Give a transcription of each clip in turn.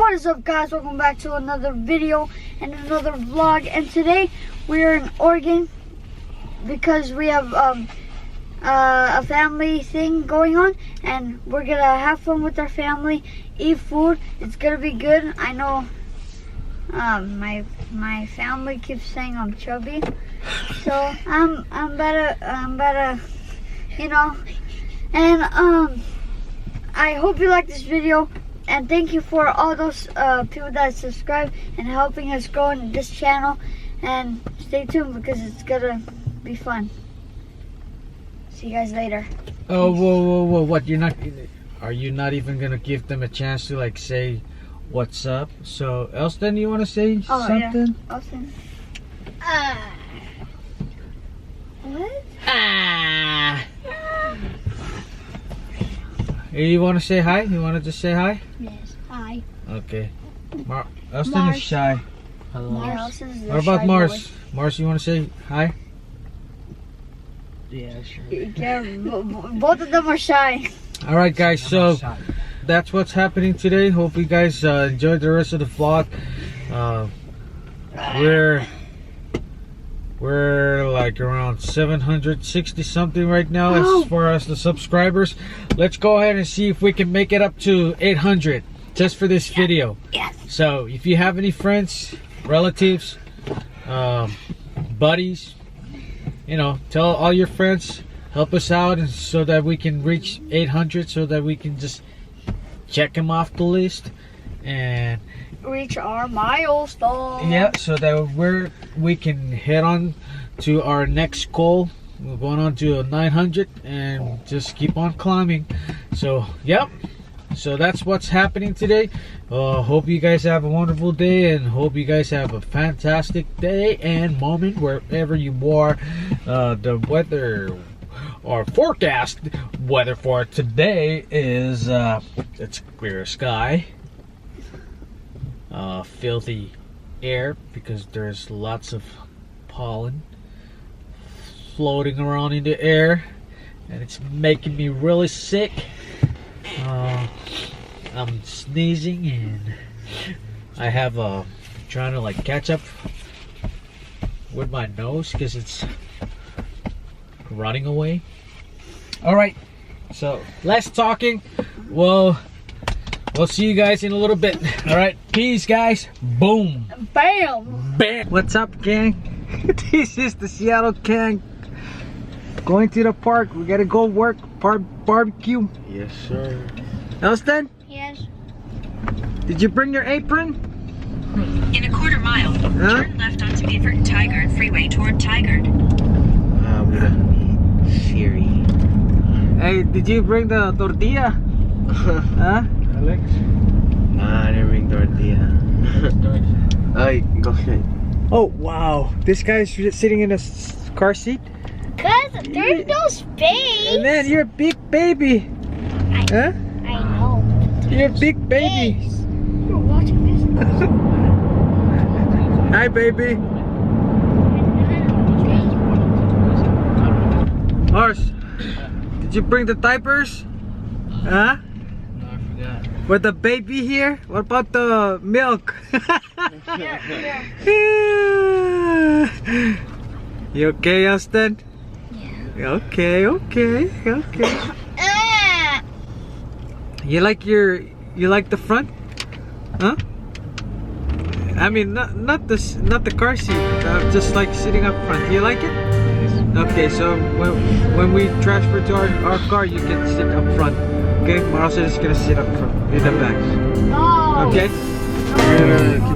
What is up, guys? Welcome back to another video and another vlog. And today we are in Oregon because we have a family thing going on, and we're gonna have fun with our family, eat food. It's gonna be good. I know my family keeps saying I'm chubby, so I'm better, you know. And I hope you like this video. And thank you for all those people that subscribe and helping us grow in this channel. And stay tuned because it's gonna be fun. See you guys later. Oh, whoa! What? Are you not even gonna give them a chance to like say what's up? So, Elston, you want to say something? Yeah. Elston. What? You want to say hi? You want to just say hi? Yes. Hi. Okay. Elston is shy. Hello. What about Mars? Boy. Mars, you want to say hi? Yeah, sure. Yeah, both of them are shy. All right, guys. So that's what's happening today. Hope you guys enjoyed the rest of the vlog. We're like around 760 something right now as far as the subscribers. Let's go ahead and see if we can make it up to 800 just for this video. Yes. So if you have any friends, relatives, buddies, you know, tell all your friends, help us out, and so that we can reach 800, so that we can just check them off the list and reach our milestone. yeah, so that we can head on to our next goal. We're going on to 900 and just keep on climbing. So yep, so that's what's happening today. Hope you guys have a wonderful day, and hope you guys have a fantastic day and moment wherever you are. The weather or forecast weather for today is it's clear sky, filthy air because there's lots of pollen floating around in the air, and it's making me really sick. I'm sneezing, and I have trying to like catch up with my nose because it's running away. All right, so less talking. We'll see you guys in a little bit. All right, peace, guys. Boom. Bam. Bam. What's up, gang? This is the Seattle gang. Going to the park. We gotta go work. Barbecue. Yes, sir. Elston, Yes. did you bring your apron? In a quarter mile, turn left onto Beaver and Tigard Freeway toward Tigard. With a Siri. Hey, did you bring the tortilla? Huh? Alex? Nah, I didn't bring tortilla. Ay, go ahead. Oh, wow. This guy's sitting in a car seat? Cause there's no space. And then you're a big baby. Huh? I know. You're a big baby. You're watching this. Hi, baby. Mars, did you bring the diapers? Huh? No, I forgot. With the baby here? What about the milk? Yeah. You okay, Austin? Yeah. Okay. You like the front? Huh? I mean, not the car seat. Just like sitting up front. You like it? Okay, so when we transfer to our car, you can sit up front. Okay, Marcel is gonna sit up front in the back. No. Okay. No.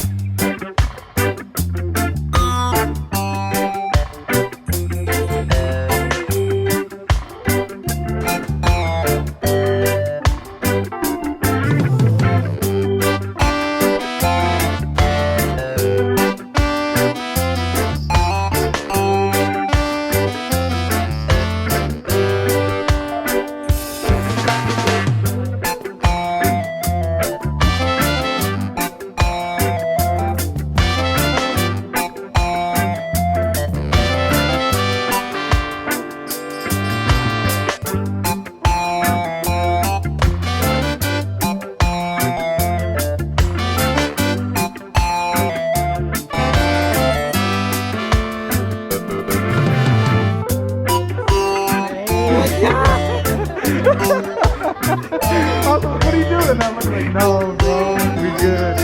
No, bro, we good.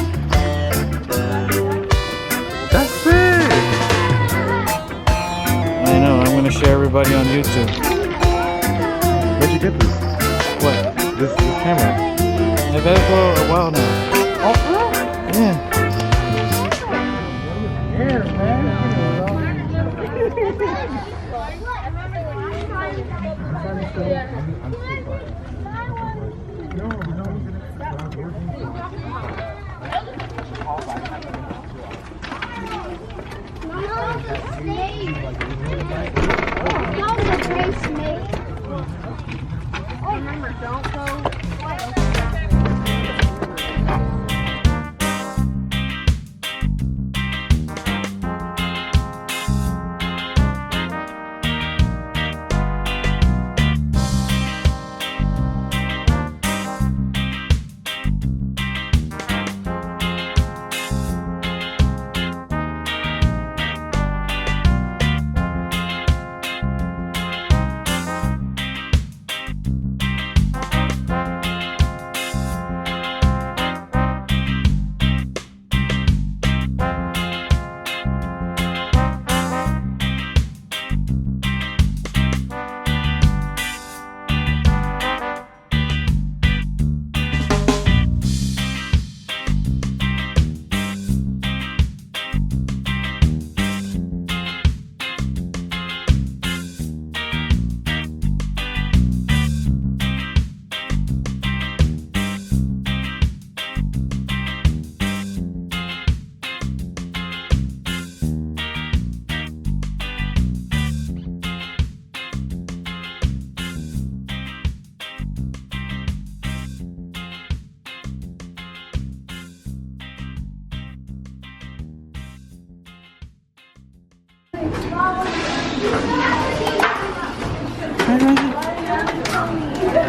That's it. I know, I'm gonna share everybody on YouTube. Where'd you get this? What? This camera? I've had it for a while now. Oh, Yeah.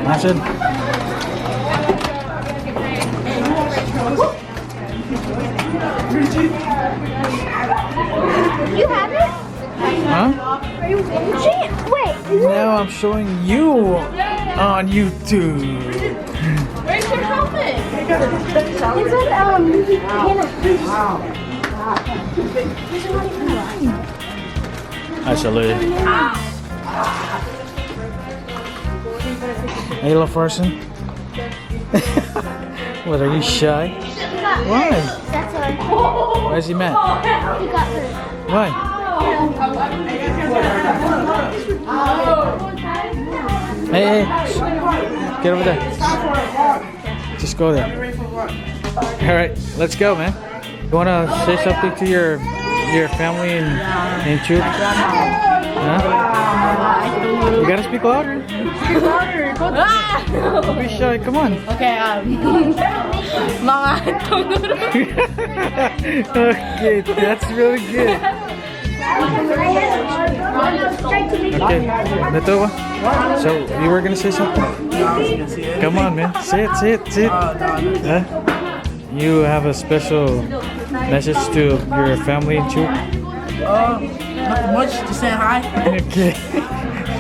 Mason. You have it? Huh? Are you watching? Wait. Now I'm showing you on YouTube. Where's your helmet? It's Hi, Salute. Hey, little person. What, are you shy? Why? That's all. Why is he mad? He got hurt. Why? Hey, get over there. Just go there. All right, let's go, man. You wanna say something to your family in Chuuk? Huh? You gotta speak louder. Don't be shy. Come on. Okay, Mama, don't go to Okay, that's really good. Okay, Mattia. So you were gonna say something? Come on, man. Say it. Huh? You have a special message to your family in Chuuk? Not much, just saying hi. Okay.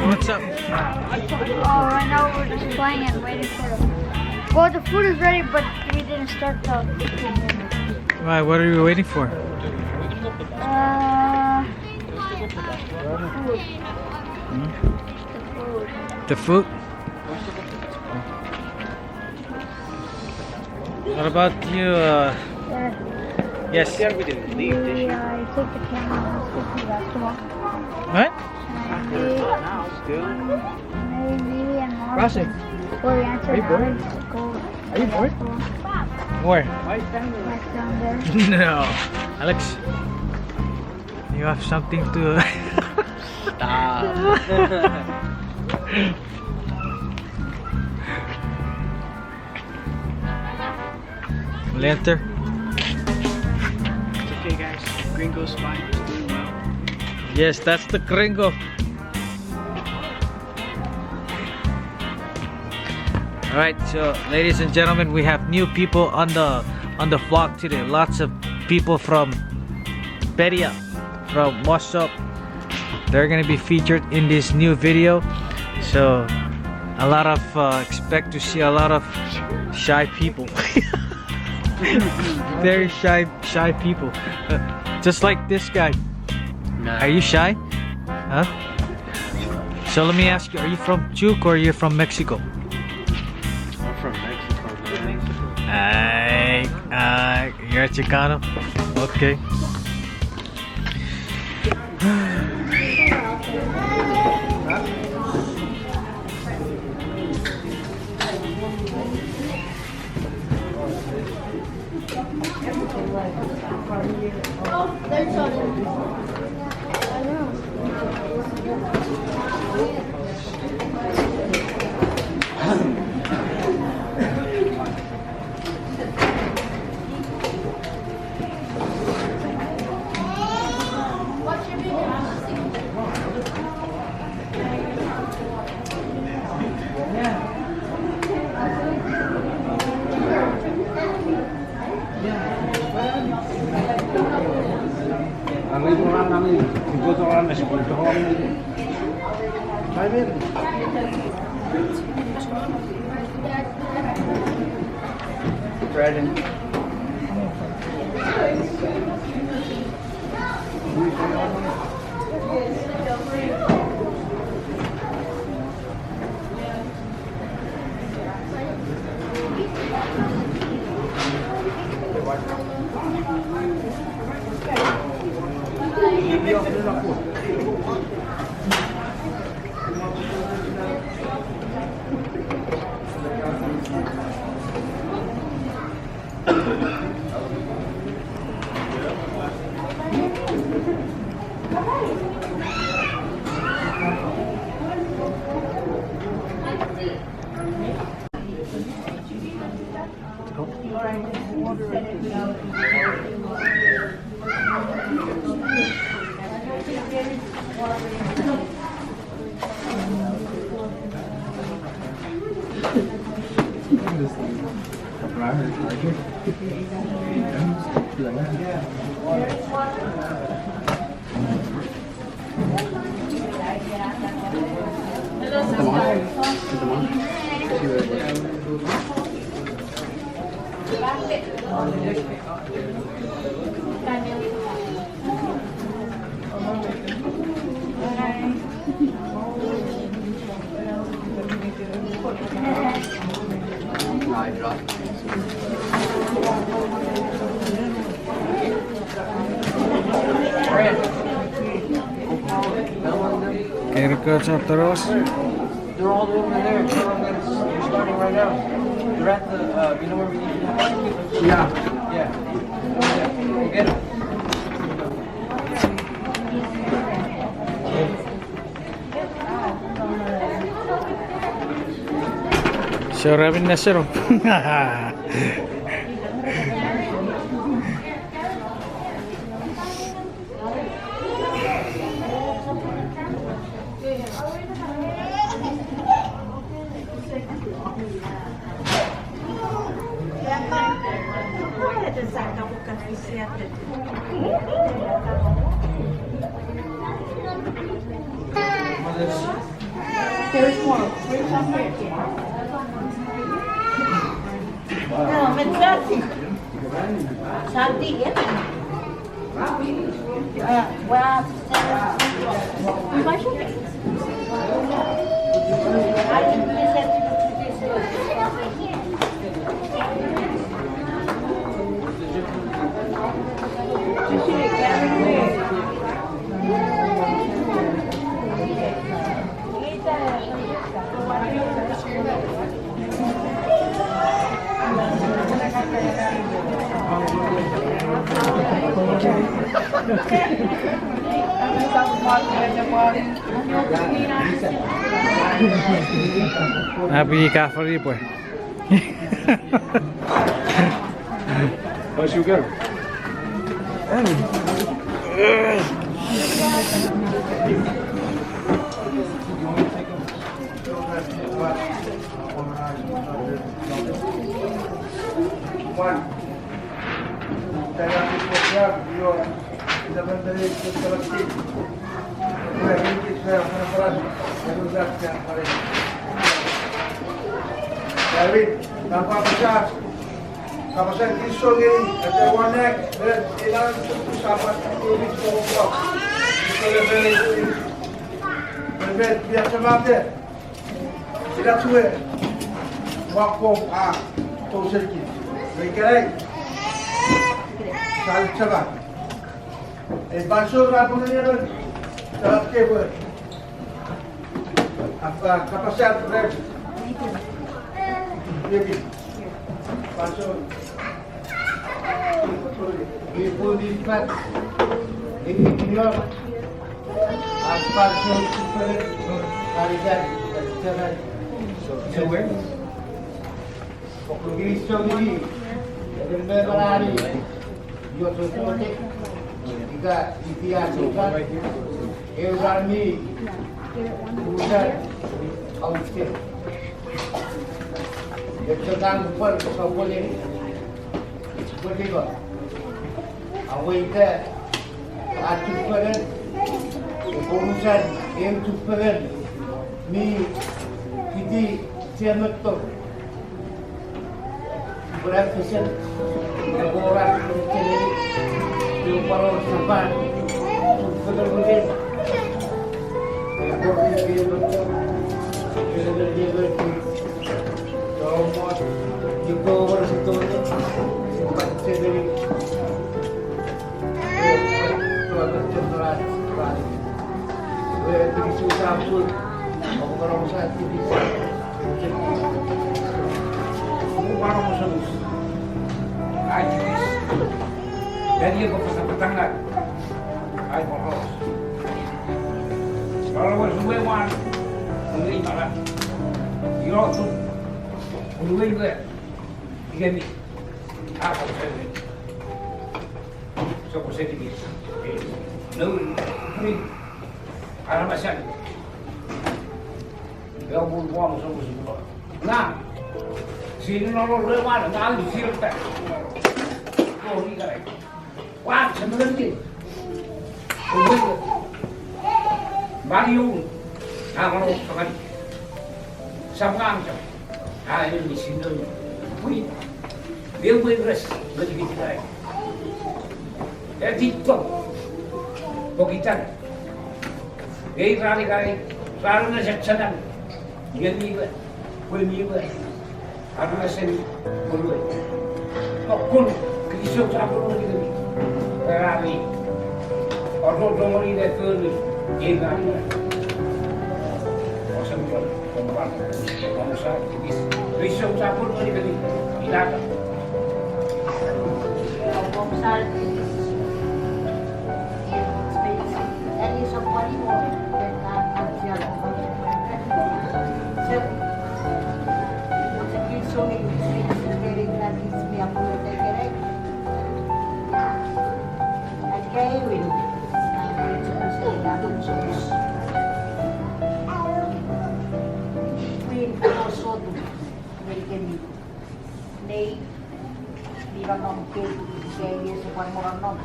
What's up? Oh, right now we're just playing and waiting for it. Well, the food is ready, but we didn't start the 15 minutes. Why? What are you waiting for? The food? What about you? Yes. I took the camera and took the basketball. What? Maybe and Martin. Or the answer Are you bored? Where? Back down there. No. Alex, you have something to... Enter. It's okay, guys. Gringo's fine. He's doing well. Yes, that's the gringo. Alright, so ladies and gentlemen, we have new people on the vlog today. Lots of people from Penia, from What's Up. They're gonna be featured in this new video. So a lot of expect to see a lot of shy people. Very shy people. Just like this guy. Are you shy? Huh? So let me ask you, are you from Chuuk or are you from Mexico? I'm from Mexico, man. You're a Chicano? Okay. Kira-kira terus. They're all over there. They're starting right now. They're at the, you know where we need to have? Yeah. Go get them. Siya na sir. There's one. Where's some here? No, Mattia. Santi, yeah. Well, Happy cafe pues. How's you go? David, tanpa bisa. Kapasan iso gini, ada wanek, dan ilang sahabat ini semua. Itu lebih biar semate. Tidak suwe. Waktu tu sedikit. Berkerai. Salah cepat. Basur apa ni kan? Cepat ke? Apa kapasan red? Ini. Basur. Ibu lipat. Ini dia. Asal super harian jalan. So when Portugis ini dengan berlari, dia sesuatu jika dia suka, Eurani bukan outfit. Dia sedang berkebun berlibat. Awak itu atu peren, urusan yang tu peren ni kita siapa tu berafisien orang kecil di paruh sampan betul-betul orang dia betul dia betul semua juga orang itu sempat sendiri jadi susah pun orang saat ini semua orang musuh ajis jadi aku petang nak ay boros kalau semua wan ini malah yo tu dua juga ini apa saja so kau sedih no ni ada macam dia buat semua nah sini orang lewat dah di sini tak oh ni kan wah sebenarnya ni Mario kalau sekali sampai ini di sini wih dia beres begitu baik jadi tu begitu ini kali sarana seksana dia ni aku rasa perlu. Kau kisah apa pun kita ni, berani. Orang ni dah kerja, jangan ni. Orang pun kompak, orang sah, kisah apa pun kita ni, hilang. Orang sah, ini semua ni orang dengan ajar orang. So it's very glad it's me up with the correct. Okay, we also do very good. They bilang nongke kaya sepan orang nong.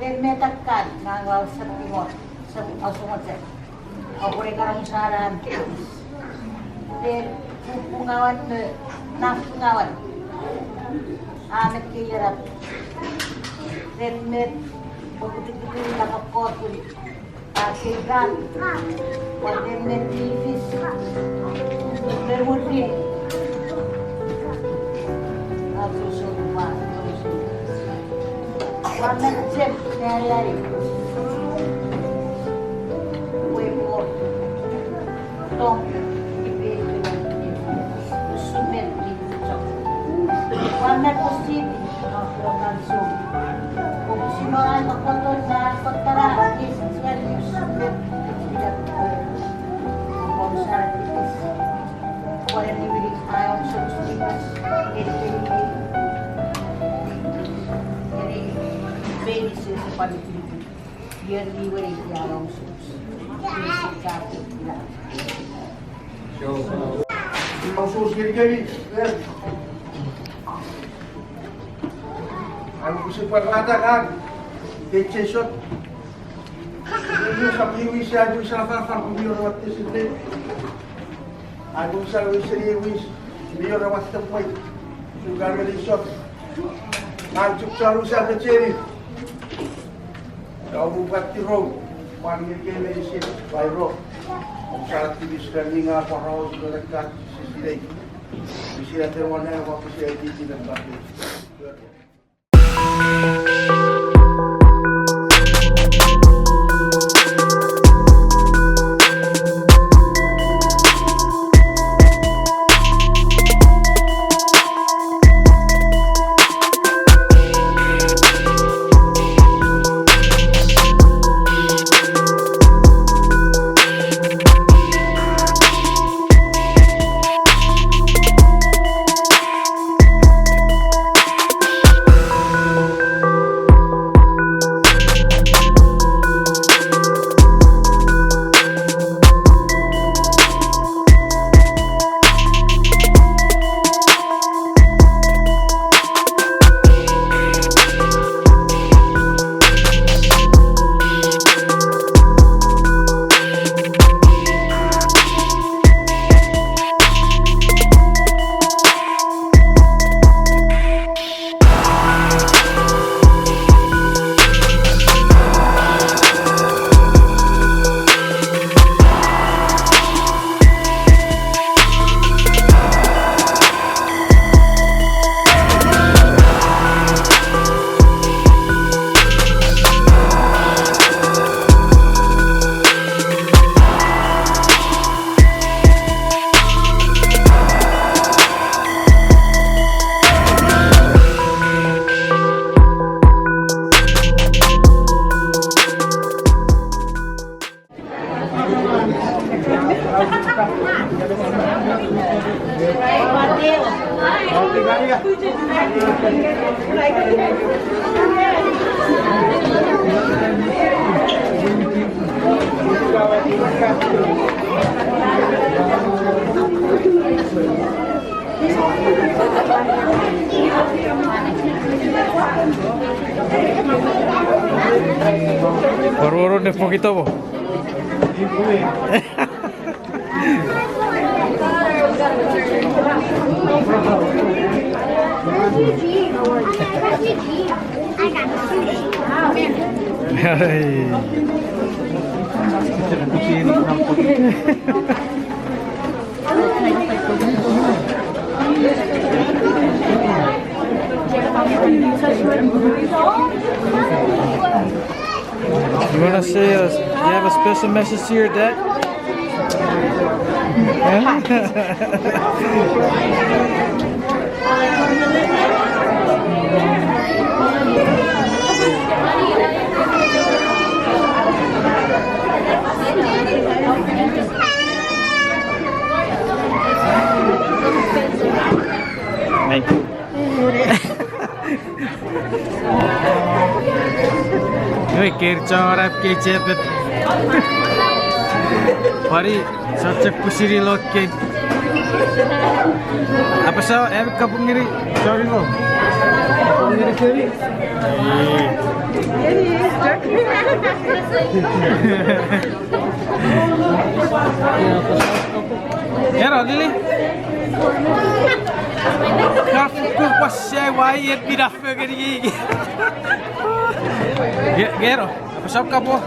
Then metakan nanggal sepimot semua set. Aku rekarang saran. Then pungawan nafpungawan anak kiyarap renmet begitu nakapot akiran renmet tipis bermudin aku semua warna cem nyari webo tong warna positif melakukan zoom. Kesimpulan terkontrol dan perkara sekali tidak membesar tipis. Kepada diberi ayam sebesar jadi beni sepan itu biar diberi ayam sebesar tidak. Maksud sekali. Aku sempat katakan, DC shot. Ini sampai bisa lakukan video waktu itu. Aku selalu serius. Dia orang tempat. Juga resort. Anjuk selalu saya ceri. Kau buat tirau. Panggil kena isi by rock. Saat ini sudah dengar parau sudah dekat sisi lain. Sisi lain terwana yang waktu saya di tidak bagus. Baru-baru de poquito bo. You want to say you have a special message to your dad? Thank you. Oi, kerja kecebet. Pari, socak kusiri loket. Apa sah? Kapung ngiri, sorry lo. Kapung ngiri kiri. Ya, Lili. Kapung pasai wayet tidak pergi. Gero, apa sah kapo?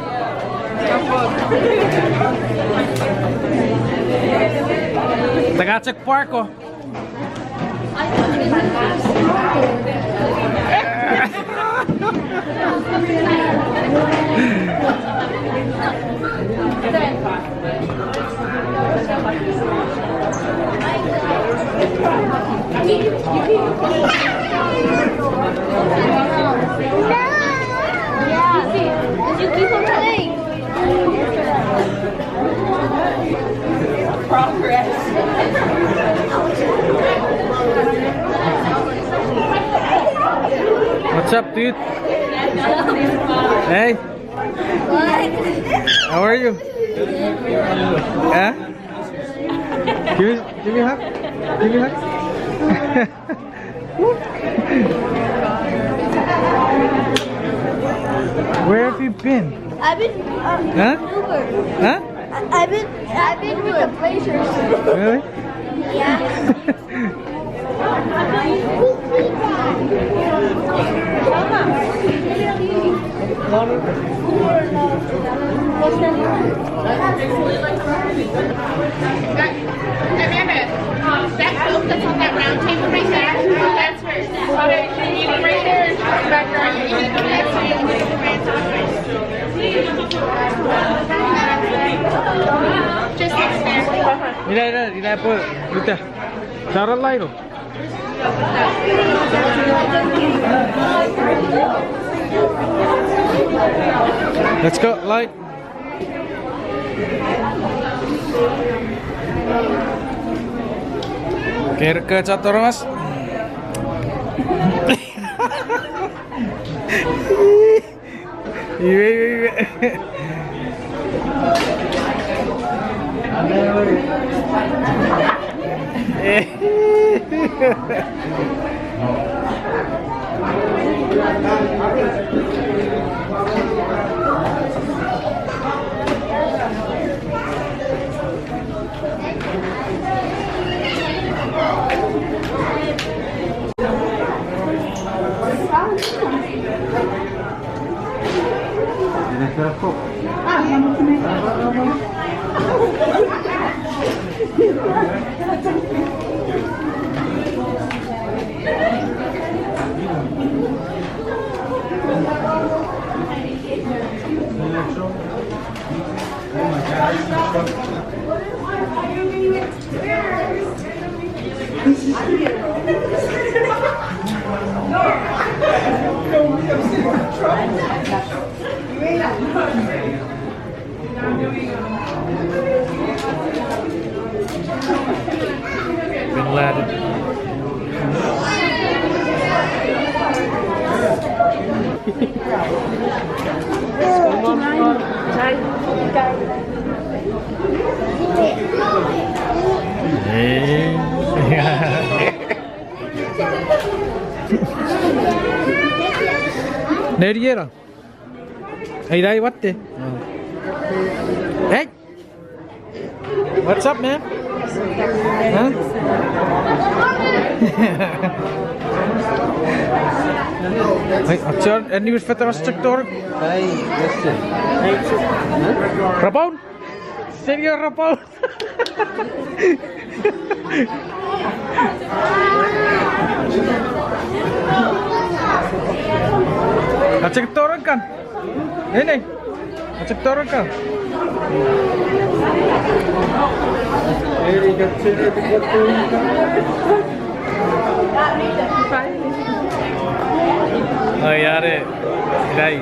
Tagacek parko. You keep on playing. Progress. What's up, dude? Hey. What? How are you? Huh? Give me a hug. Give me a hug. Where have you been? I've been Huh? Uber. Huh? I've been with the Blazers. Really? That coat that's on that round table right there, that's hers. You can right there, back there, you can go next to just next there. Ini apa? Kita. Cara lain tu. Let's go, light. Ke catur mas. Iwe. Bin Laden. Nereye lan? Hey, what the? Hey! What's up, man? Huh? Hey, Mattia, en nu is verder als sector. Hey, listen. Rapoon? Serieus, Rapoon? At sektoran kan? Ini. At sektoran kan? Oh yare. Dai.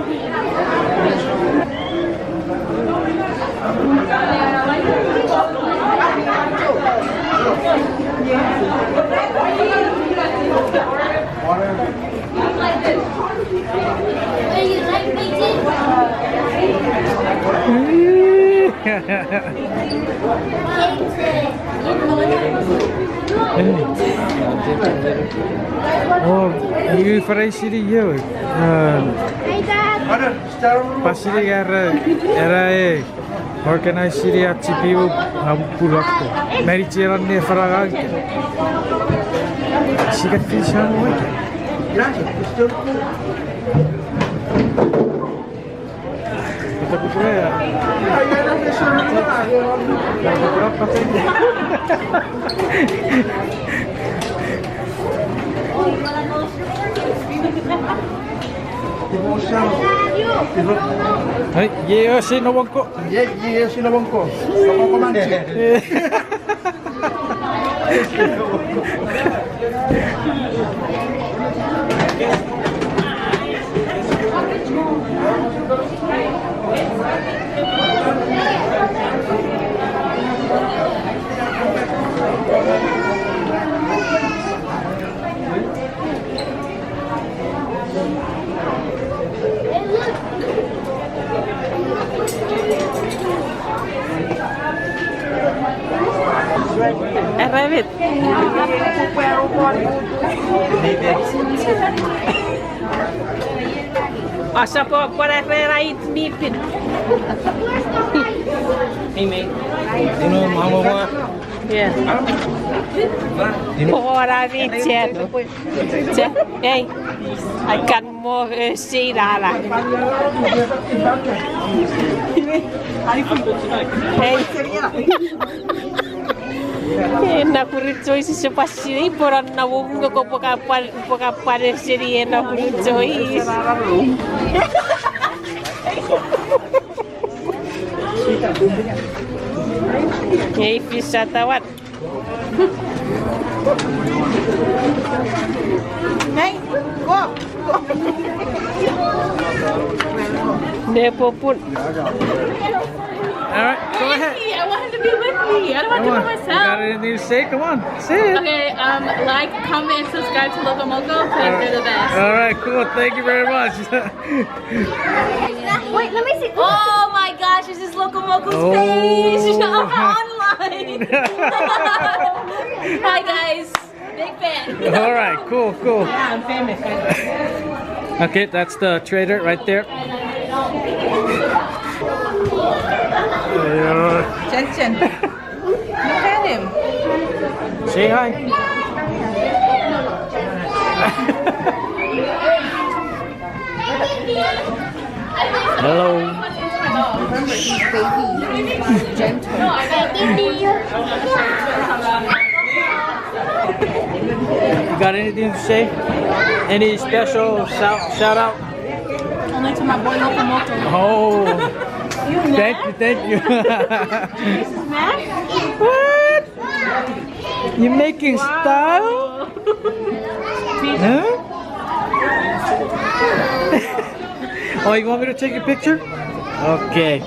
Oh, you fry siri yo. Pasiri era organize siri at CPU pulakto. Meri chiran ne farag. Sigat fishan mo. Kita buka ya. Berapa saja? Hai, ye sinobongko. Ye sinobongko. Sinobongko manci. Rabbit. Asa po para right bipin. Ini, mama Yeah. Ora viziano. Hey, I can more see Lala. Hey. Na kuritoi se passi por na wungo ko poka pareseri na kuritoi. Hey, bisa tawat. Hey, go. Nepo pun. All right, go ahead. I want him to be with me. I don't want to Come do on. it You myself. got anything to say? Come on, say it. Okay, like, comment, and subscribe to Loco Moco because they're the best. All right, cool. Thank you very much. Wait, let me see. Oh my gosh, this is Loco Moco's Oh. page online. Hi guys, big fan. All right, cool. Yeah, I'm famous. Okay, that's the trader right there. Chen. Look at him. Say hi. Hello. You got anything to say? Any special shout out? Only to my boy Loco Moco. Oh, thank you. What? You making style? Huh? Oh, you want me to take a picture? Okay.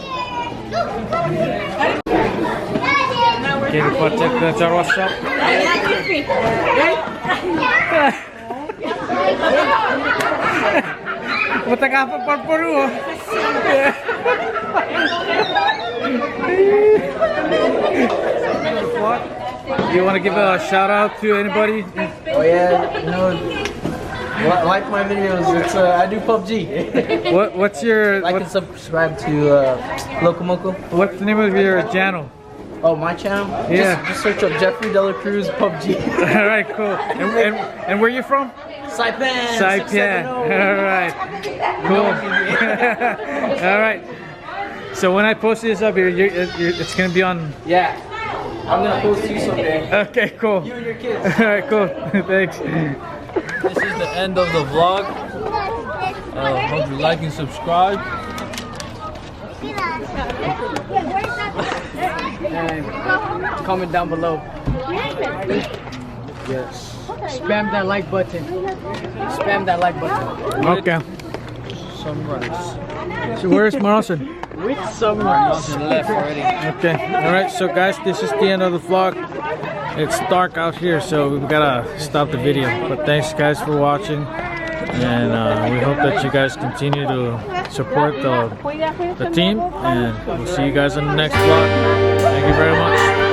Okay, let's check the what's up. What you want to give a shout out to anybody? Oh yeah, you know, like my videos. It's I do PUBG. What's your Like and subscribe to Loco Moco. what's the name of your channel? Oh, my channel? Yeah. Just search up Jeffrey Dela Cruz PUBG. All right, cool. And where you from? Saipan. Saipan. All right. Cool. All right. So when I post this up here, it's gonna be on. Yeah. I'm gonna post you someday. Okay, cool. You and your kids. All right, cool. Thanks. This is the end of the vlog. Hope you like and subscribe. And comment down below. Yes. Spam that like button. Spam that like button. Okay. Sunrise. So where's Marlon? With sunrise. Left already. Okay. All right. So guys, this is the end of the vlog. It's dark out here, so we gotta stop the video. But thanks guys for watching, and we hope that you guys continue to support the team. And we'll see you guys in the next vlog. Thank you very much.